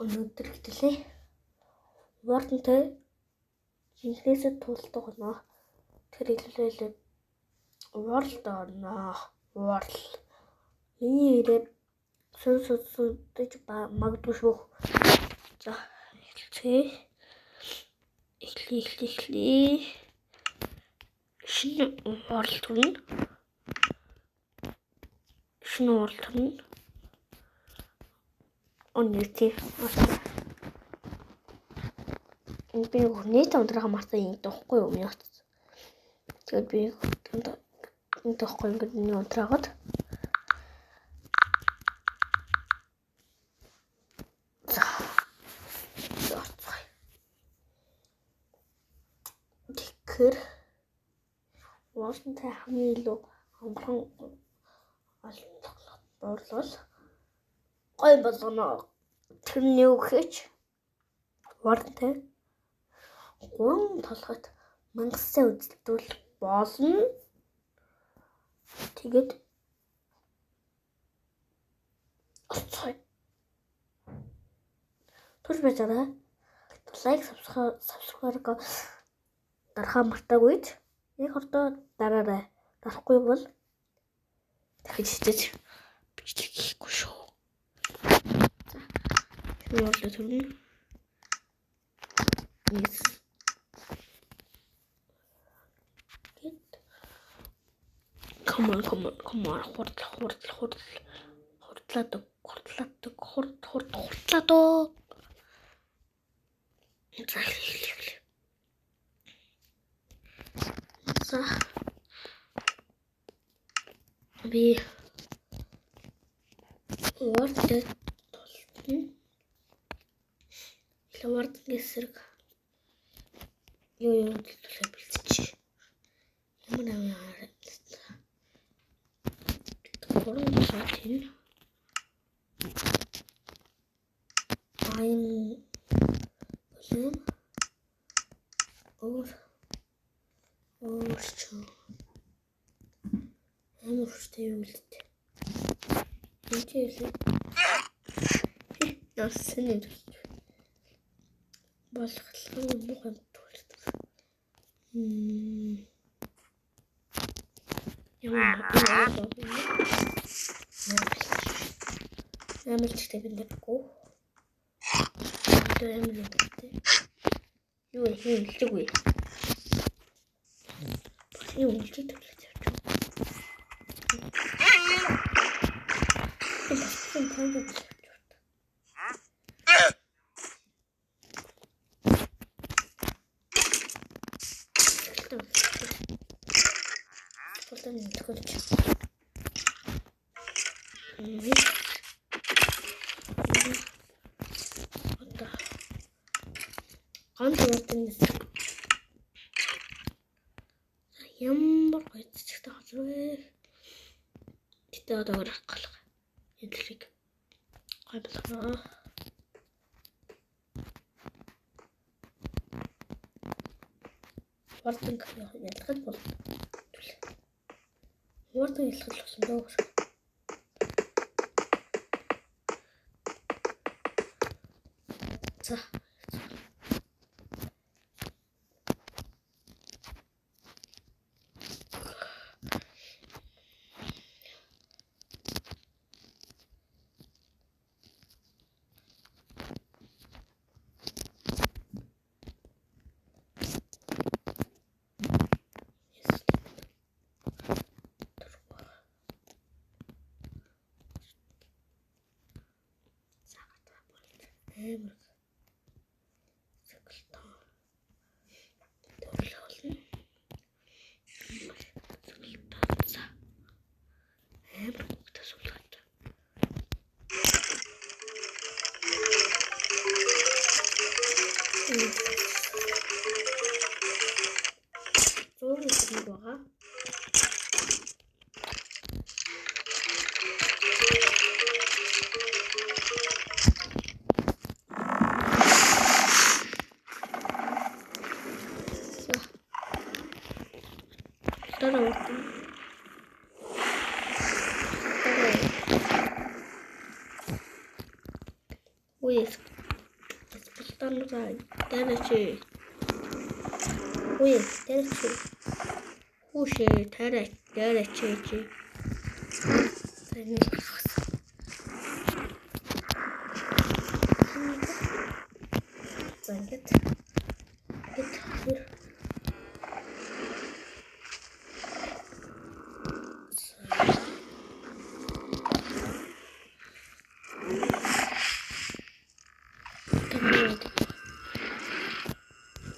Өнөөдөр хэлээ. Вартантай жинхнээсээ тулдаг гэнэ. Тэр хэллээ. World орно. World. Миний ирээд сүнсүдэж магадгүй шүү. За эхлэе. Эхлэе. Шинэ World төрн. Оннэрти. Би хүнээс ундрах мартай юм тоохгүй юм яа. Тэгээд би энэ тоохгүй ингээд нэг ундраагаад тэгэхээр Washington хамгийн илүү амархан борлол гой болгоно. Тэрний үгэж Washington 3 толгойд мангасаа үзэлдүүл болно. Тэгээд турш бачаараа лайк subscribe дарахаа мартаагүй. Яг одоо дараарай. Дарахгүй бол дахиж хичээж бичлэг хийхгүй шүү. За. Юу болоо төрнө? Yes. Come on. Хурдлаад. За. Би Word-д толтно. Word-ийн эсрэг юу төлөв бэлтчих. Ямар аваа. Гурван шатын. Амарчтай юу лээ. Эцээс ясны болохлоо муухай тулдаг. Ямарчтай биндэхгүй. Юу хэлчихгүй. Юу хэлчихдэг. Ямар гойцчихтай хазруу. Гэтэ одоо гарах. Эдлэг гой болгоо. Вартан ялгал бол. Вартан ялгал болсон дөө. За. Ой. Станутаа дээрчээ. Ой, дээрчээ. Хүшээ тарай дээрчээ. За ингээд